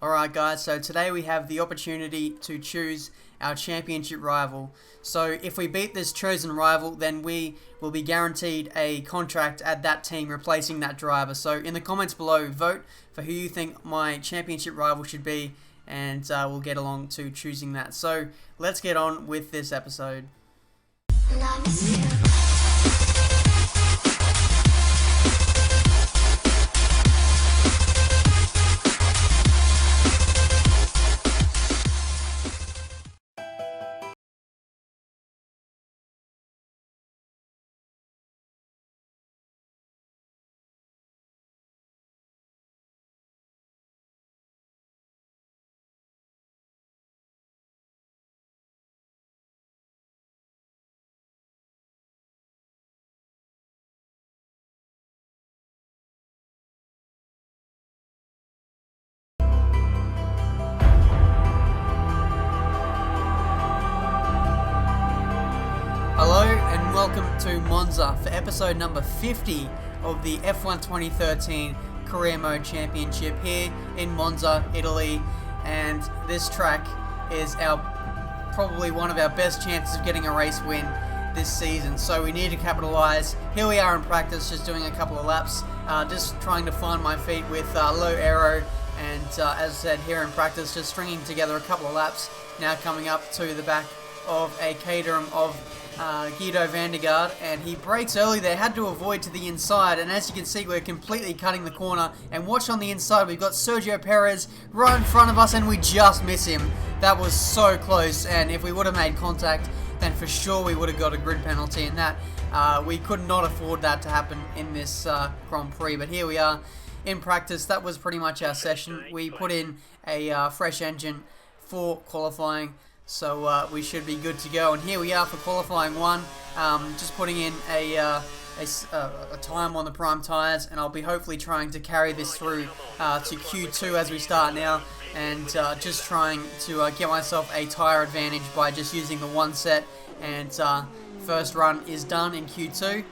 Alright guys, so today we have the opportunity to choose our championship rival. So if we beat this chosen rival, then we will be guaranteed a contract at that team replacing that driver. So in the comments below, vote for who you think my championship rival should be, and we'll get along to choosing that. So let's get on with this episode. Hello and welcome to Monza for episode number 50 of the F1 2013 Career Mode Championship here in Monza, Italy, and this track is probably one of our best chances of getting a race win this season, so we need to capitalize. Here we are in practice, just doing a couple of laps, just trying to find my feet with low aero, and as I said, here in practice, just stringing together a couple of laps, now coming up to the back of a Caterham of Guido van der Garde, and he brakes early there, had to avoid to the inside, and as you can see, we're completely cutting the corner, and watch on the inside, we've got Sergio Perez right in front of us, and we just miss him. That was so close, and if we would have made contact, then for sure we would have got a grid penalty, and that we could not afford that to happen in this Grand Prix. But here we are in practice. That was pretty much our session. We put in a fresh engine for qualifying, so we should be good to go. And here we are for qualifying one, just putting in a time on the prime tyres, and I'll be hopefully trying to carry this through to Q2 as we start now, and just trying to get myself a tyre advantage by just using the one set. And first run is done in Q2,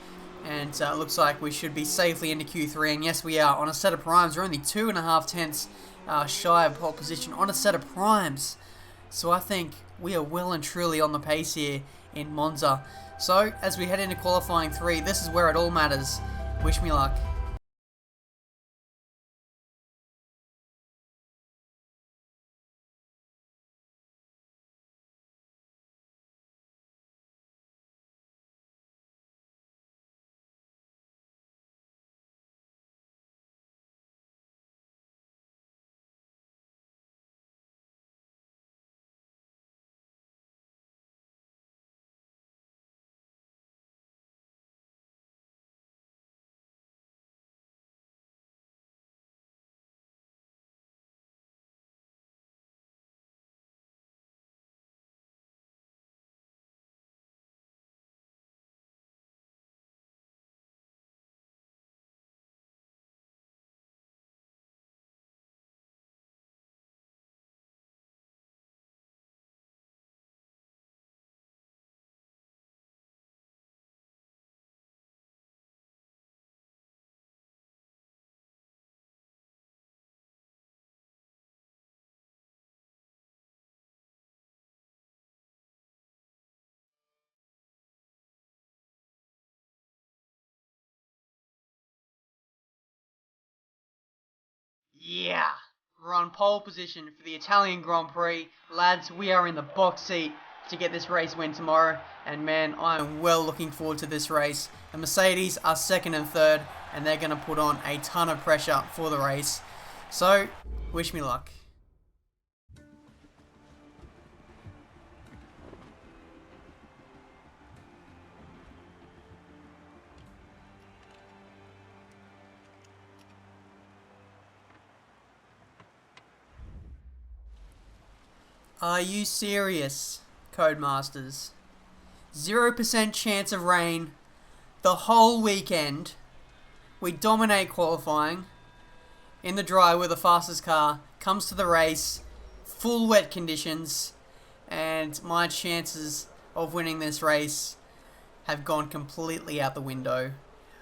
and it looks like we should be safely into Q3, and yes we are. On a set of primes, we're only 2.5 tenths shy of pole position on a set of primes. So I think we are well and truly on the pace here in Monza. So as we head into qualifying 3, this is where it all matters. Wish me luck. Yeah, we're on pole position for the Italian Grand Prix. Lads, we are in the box seat to get this race win tomorrow, and man, I am well looking forward to this race. The Mercedes are second and third, and they're going to put on a ton of pressure for the race. So, wish me luck. Are you serious, Codemasters? 0% chance of rain the whole weekend. We dominate qualifying in the dry with the fastest car. Comes to the race, full wet conditions, and my chances of winning this race have gone completely out the window.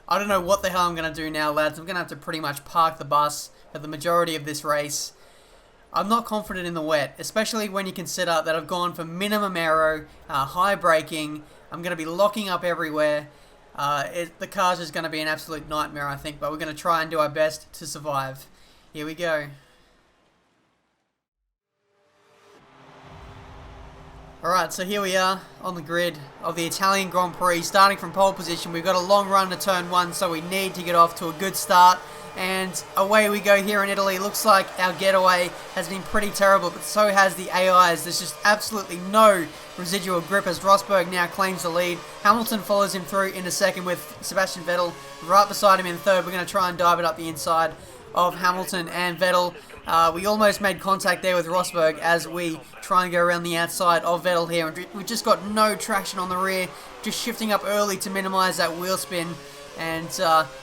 I don't know what the hell I'm going to do now, lads. I'm going to have to pretty much park the bus for the majority of this race. I'm not confident in the wet, especially when you consider that I've gone for minimum aero, high braking. I'm going to be locking up everywhere. The car's just going to be an absolute nightmare, I think, but we're going to try and do our best to survive. Here we go. Alright, so here we are on the grid of the Italian Grand Prix, starting from pole position. We've got a long run to turn 1, so we need to get off to a good start. And away we go here in Italy. Looks like our getaway has been pretty terrible, but so has the AIs. There's just absolutely no residual grip as Rosberg now claims the lead. Hamilton follows him through in a second with Sebastian Vettel right beside him in third. We're going to try and dive it up the inside of Hamilton and Vettel. We almost made contact there with Rosberg as we try and go around the outside of Vettel here. And we've just got no traction on the rear, just shifting up early to minimize that wheel spin and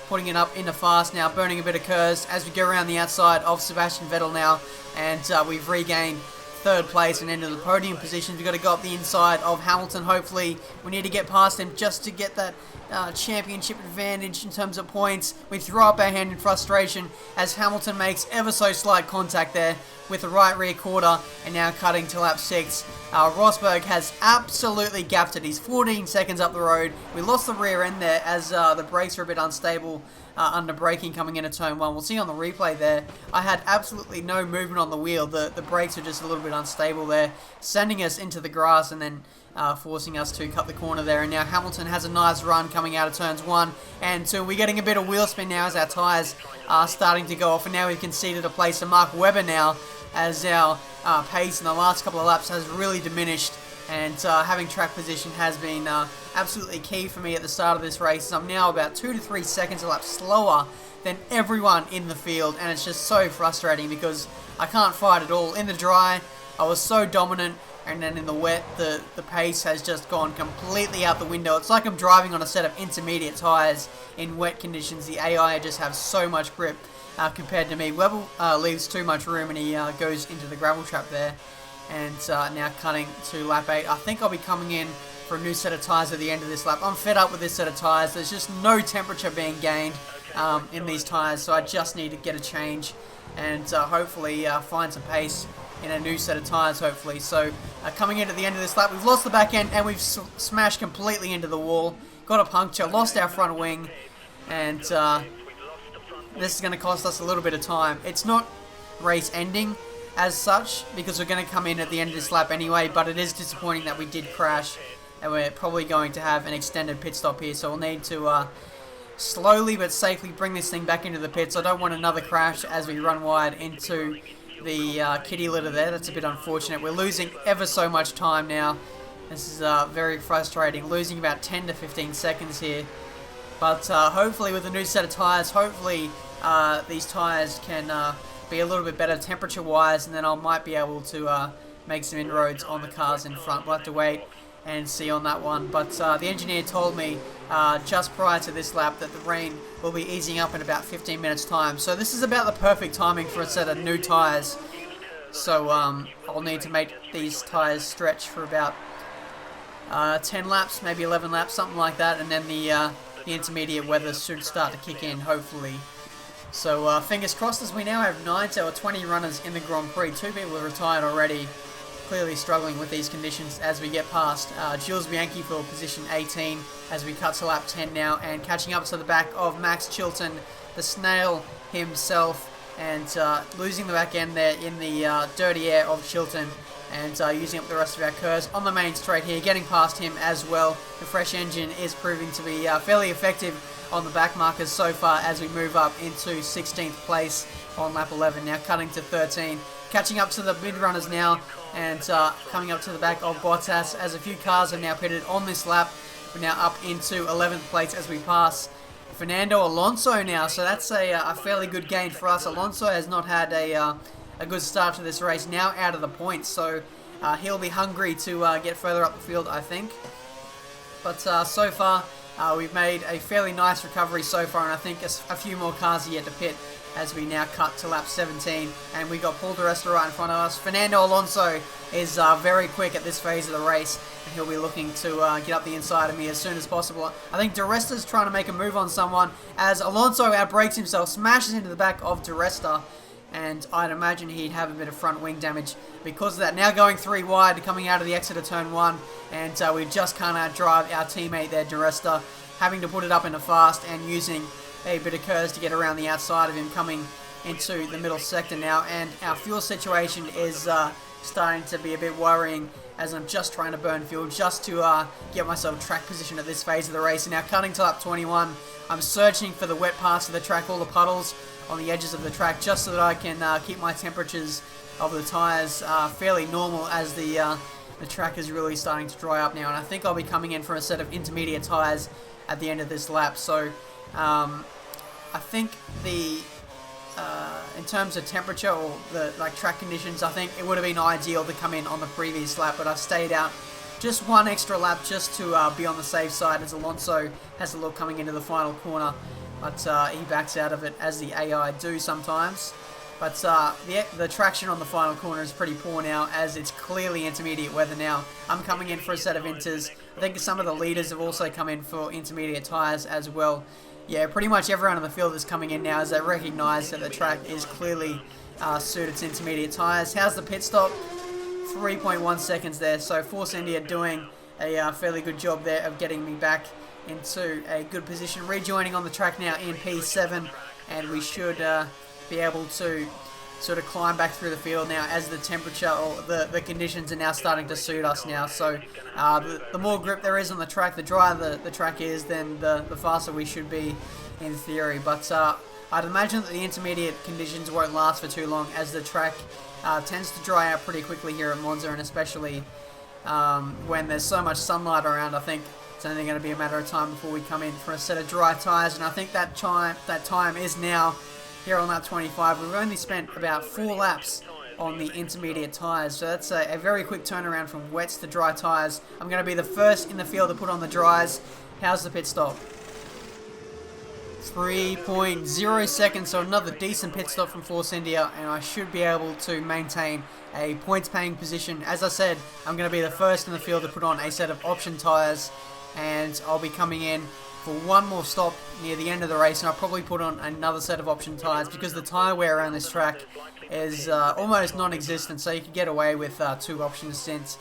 putting it up into fast now, burning a bit of curves as we go around the outside of Sebastian Vettel now. And we've regained third place and into the podium positions. We've got to go up the inside of Hamilton. Hopefully we need to get past him just to get that championship advantage in terms of points. We throw up our hand in frustration as Hamilton makes ever so slight contact there with the right rear quarter and now cutting to lap 6. Rosberg has absolutely gapped it. He's 14 seconds up the road. We lost the rear end there as the brakes are a bit unstable under braking coming into turn 1. We'll see on the replay there. I had absolutely no movement on the wheel. The brakes are just a little bit unstable there, sending us into the grass and then forcing us to cut the corner there. And now Hamilton has a nice run coming out of turns 1 and 2. We're getting a bit of wheel spin now as our tyres are starting to go off. And now we've conceded a place to Mark Webber now as our pace in the last couple of laps has really diminished. And having track position has been absolutely key for me at the start of this race. I'm now about 2 to 3 seconds a lap slower than everyone in the field. And it's just so frustrating because I can't fight at all. In the dry, I was so dominant. And then in the wet, the pace has just gone completely out the window. It's like I'm driving on a set of intermediate tyres in wet conditions. The AI just have so much grip compared to me. Webber leaves too much room and he goes into the gravel trap there. And now cutting to lap 8. I think I'll be coming in for a new set of tyres at the end of this lap. I'm fed up with this set of tyres. There's just no temperature being gained in these tyres. So I just need to get a change and hopefully find some pace in a new set of tyres, hopefully. So coming in at the end of this lap, we've lost the back end and we've smashed completely into the wall. Got a puncture, lost our front wing, and this is going to cost us a little bit of time. It's not race ending as such because we're going to come in at the end of this lap anyway, but it is disappointing that we did crash and we're probably going to have an extended pit stop here. So we'll need to slowly but safely bring this thing back into the pits. I don't want another crash as we run wide into the kitty litter there. That's a bit unfortunate. We're losing ever so much time now. This is very frustrating. Losing about 10 to 15 seconds here. But hopefully with a new set of tyres, hopefully these tyres can be a little bit better temperature wise, and then I might be able to make some inroads on the cars in front. We'll have to wait and see on that one. But the engineer told me just prior to this lap that the rain will be easing up in about 15 minutes time. So this is about the perfect timing for a set of new tyres. So I'll need to make these tyres stretch for about 10 laps, maybe 11 laps, something like that. And then the intermediate weather should start to kick in, hopefully. So fingers crossed, as we now have 9 or 20 runners in the Grand Prix. 2 people have retired already. Clearly struggling with these conditions as we get past Jules Bianchi for position 18 as we cut to lap 10 now, and catching up to the back of Max Chilton, the snail himself, and losing the back end there in the dirty air of Chilton, and using up the rest of our curves on the main straight here, getting past him as well. The fresh engine is proving to be fairly effective on the back markers so far as we move up into 16th place on lap 11, now cutting to 13. Catching up to the mid runners now, and coming up to the back of Bottas as a few cars are now pitted on this lap. We're now up into 11th place as we pass Fernando Alonso now, so that's a fairly good gain for us. Alonso has not had a good start to this race, now out of the points, so he'll be hungry to get further up the field, I think. But so far, we've made a fairly nice recovery so far, and I think a few more cars are yet to pit as we now cut to lap 17, and we got Paul di Resta right in front of us. Fernando Alonso is very quick at this phase of the race, and he'll be looking to get up the inside of me as soon as possible. I think di Resta's trying to make a move on someone as Alonso outbrakes himself, smashes into the back of di Resta, and I'd imagine he'd have a bit of front wing damage because of that. Now going 3 wide, coming out of the exit of turn 1, and we just can't outdrive our teammate there, Duresta, having to put it up into fast and using a bit of curves to get around the outside of him, coming into the middle sector now, and our fuel situation is starting to be a bit worrying as I'm just trying to burn fuel just to get myself track position at this phase of the race. And now cutting to lap 21, I'm searching for the wet parts of the track, all the puddles on the edges of the track, just so that I can keep my temperatures of the tyres fairly normal as the track is really starting to dry up now. And I think I'll be coming in for a set of intermediate tyres at the end of this lap. So I think in terms of temperature or the track conditions, I think it would have been ideal to come in on the previous lap, but I stayed out just one extra lap just to be on the safe side, as Alonso has a look coming into the final corner, but he backs out of it, as the AI do sometimes. But the traction on the final corner is pretty poor now, as it's clearly intermediate weather now. I'm coming in for a set of inters. I think some of the leaders have also come in for intermediate tyres as well. Yeah, pretty much everyone in the field is coming in now as they recognise that the track is clearly suited to intermediate tyres. How's the pit stop? 3.1 seconds there. So Force India doing a fairly good job there of getting me back into a good position. Rejoining on the track now in P7, and we should be able to sort of climb back through the field now as the temperature or the conditions are now starting to suit us now. So the more grip there is on the track, the drier the track is, then the faster we should be in theory. But I'd imagine that the intermediate conditions won't last for too long, as the track tends to dry out pretty quickly here at Monza, and especially when there's so much sunlight around. I think it's only going to be a matter of time before we come in for a set of dry tyres, and I think that time is now. Here on lap 25, we've only spent about 4 laps on the intermediate tyres, so that's a very quick turnaround from wets to dry tyres. I'm going to be the first in the field to put on the dries. How's the pit stop? 3.0 seconds, so another decent pit stop from Force India, and I should be able to maintain a points-paying position. As I said, I'm going to be the first in the field to put on a set of option tyres, and I'll be coming in for one more stop near the end of the race, and I'll probably put on another set of option tyres because the tyre wear around this track is almost non-existent, so you can get away with 2 option stints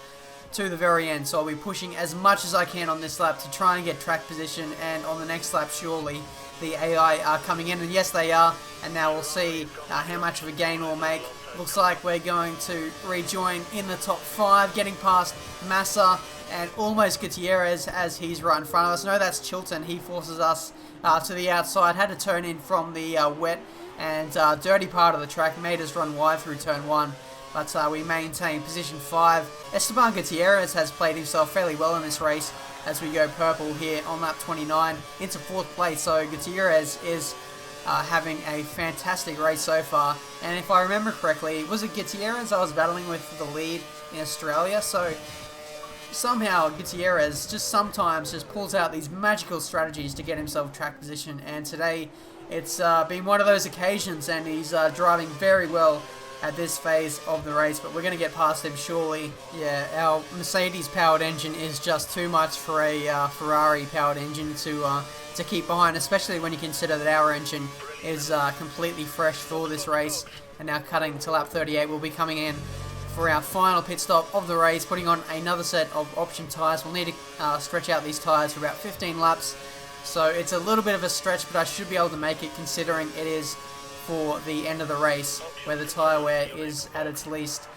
to the very end. So I'll be pushing as much as I can on this lap to try and get track position, and on the next lap surely the AI are coming in, and yes they are, and now we'll see how much of a gain we'll make. Looks like we're going to rejoin in the top 5, getting past Massa and almost Gutierrez as he's right in front of us. No, that's Chilton. He forces us to the outside. Had to turn in from the wet and dirty part of the track. Made us run wide through turn 1. But we maintain position 5. Esteban Gutierrez has played himself fairly well in this race as we go purple here on lap 29 into 4th place. So Gutierrez is having a fantastic race so far. And if I remember correctly, was it Gutierrez I was battling with for the lead in Australia? So somehow Gutierrez just sometimes just pulls out these magical strategies to get himself track position, and today it's been one of those occasions, and he's driving very well at this phase of the race, but we're going to get past him surely. Yeah, our Mercedes powered engine is just too much for a Ferrari powered engine to keep behind, especially when you consider that our engine is completely fresh for this race. And now cutting to lap 38, we'll be coming in for our final pit stop of the race, putting on another set of option tyres. We'll need to stretch out these tyres for about 15 laps, so it's a little bit of a stretch, but I should be able to make it considering it is for the end of the race where the tyre wear is at its least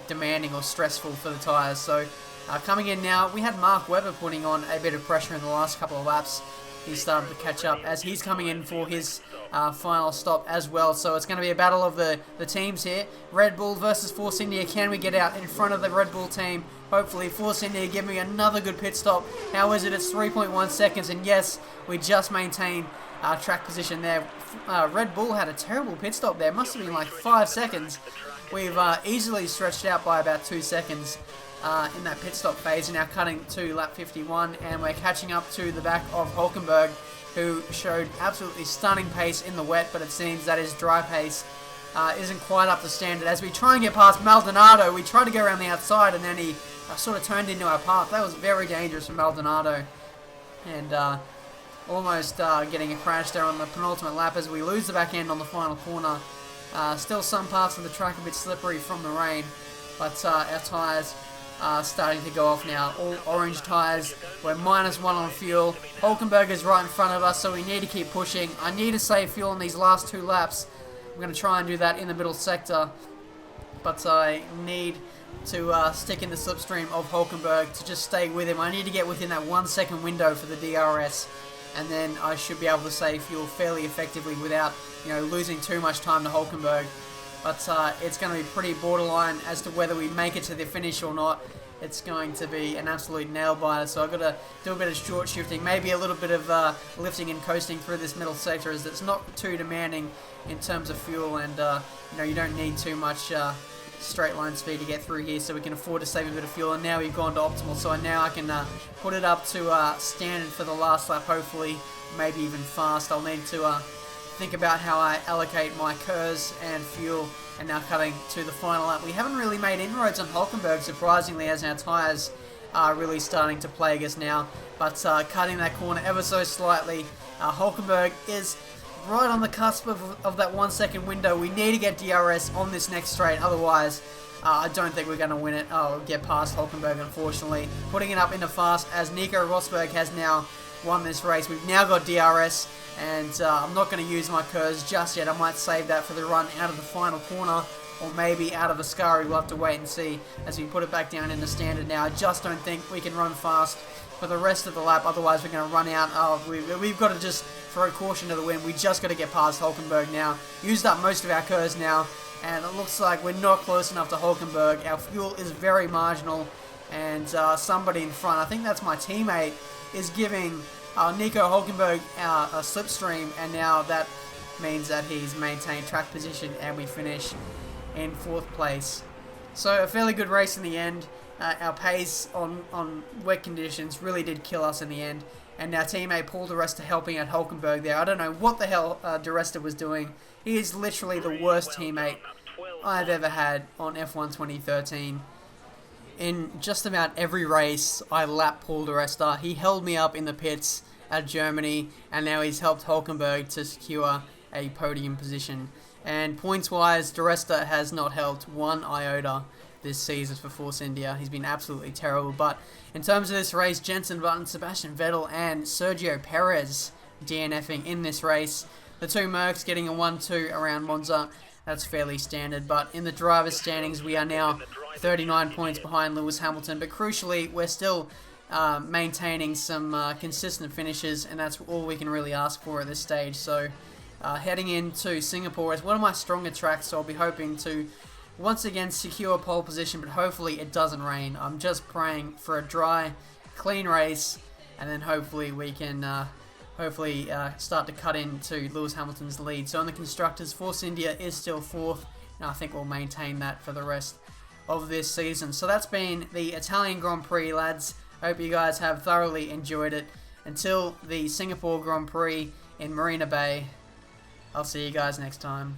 demanding or stressful for the tyres. So coming in now, we had Mark Webber putting on a bit of pressure in the last couple of laps. He's started to catch up as he's coming in for his final stop as well. So it's going to be a battle of the teams here. Red Bull versus Force India. Can we get out in front of the Red Bull team? Hopefully Force India give me another good pit stop. How is it? It's 3.1 seconds. And yes, we just maintained track position there. Red Bull had a terrible pit stop there. Must have been like 5 seconds. We've easily stretched out by about 2 seconds in that pit stop phase, and now cutting to lap 51, and we're catching up to the back of Hulkenberg, who showed absolutely stunning pace in the wet, but it seems that his dry pace isn't quite up to standard. As we try and get past Maldonado, we try to go around the outside, and then he sort of turned into our path. That was very dangerous for Maldonado, and almost getting a crash there on the penultimate lap as we lose the back end on the final corner. Still some parts of the track a bit slippery from the rain, but our tyres are starting to go off now. All orange tyres. We're -1 on fuel. Hulkenberg is right in front of us, so we need to keep pushing. I need to save fuel in these last 2 laps. I'm going to try and do that in the middle sector, but I need to stick in the slipstream of Hulkenberg to just stay with him. I need to get within that 1 second window for the DRS, and then I should be able to save fuel fairly effectively without, losing too much time to Hulkenberg. But it's going to be pretty borderline as to whether we make it to the finish or not. It's going to be an absolute nail biter, so I've got to do a bit of short shifting, maybe a little bit of lifting and coasting through this middle sector, as it's not too demanding in terms of fuel, and you don't need too much straight line speed to get through here, so we can afford to save a bit of fuel. And now we've gone to optimal, so now I can put it up to standard for the last lap, hopefully, maybe even fast. I'll need to think about how I allocate my KERS and fuel, and now cutting to the final lap. We haven't really made inroads on Hulkenberg, surprisingly, as our tyres are really starting to plague us now, but cutting that corner ever so slightly. Hulkenberg is right on the cusp of that 1 second window. We need to get DRS on this next straight, otherwise I don't think we're going to win it. We'll get past Hulkenberg, unfortunately. Putting it up into fast as Nico Rosberg has now won this race. We've now got DRS, and I'm not going to use my KERS just yet. I might save that for the run out of the final corner, or maybe out of Ascari. We'll have to wait and see as we put it back down into standard now. I just don't think we can run fast for the rest of the lap, otherwise we're going to run out. We've got to just throw caution to the wind. We just got to get past Hulkenberg now. Used up most of our KERS now, and it looks like we're not close enough to Hulkenberg. Our fuel is very marginal, and somebody in front, I think that's my teammate, is giving Nico Hulkenberg a slipstream, and now that means that he's maintained track position, and we finish in 4th place. So a fairly good race in the end. Our pace on wet conditions really did kill us in the end, and our teammate Paul di Resta helping out Hulkenberg there. I don't know what the hell di Resta was doing. He is literally the worst teammate I've ever had on F1 2013. In just about every race, I lapped Paul di Resta. He held me up in the pits at Germany, and now he's helped Hulkenberg to secure a podium position. And points-wise, di Resta has not helped 1 iota this season for Force India. He's been absolutely terrible. But in terms of this race, Jenson Button, Sebastian Vettel, and Sergio Perez DNFing in this race. The 2 Mercs getting a 1-2 around Monza. That's fairly standard. But in the driver's standings, we are now 39 points behind Lewis Hamilton. But crucially, we're still maintaining some consistent finishes, and that's all we can really ask for at this stage. So heading into Singapore is one of my stronger tracks, so I'll be hoping to once again secure pole position, but hopefully it doesn't rain. I'm just praying for a dry, clean race, and then hopefully we can start to cut into Lewis Hamilton's lead. So in the Constructors, Force India is still 4th, and I think we'll maintain that for the rest of this season. So that's been the Italian Grand Prix, lads. I hope you guys have thoroughly enjoyed it. Until the Singapore Grand Prix in Marina Bay, I'll see you guys next time.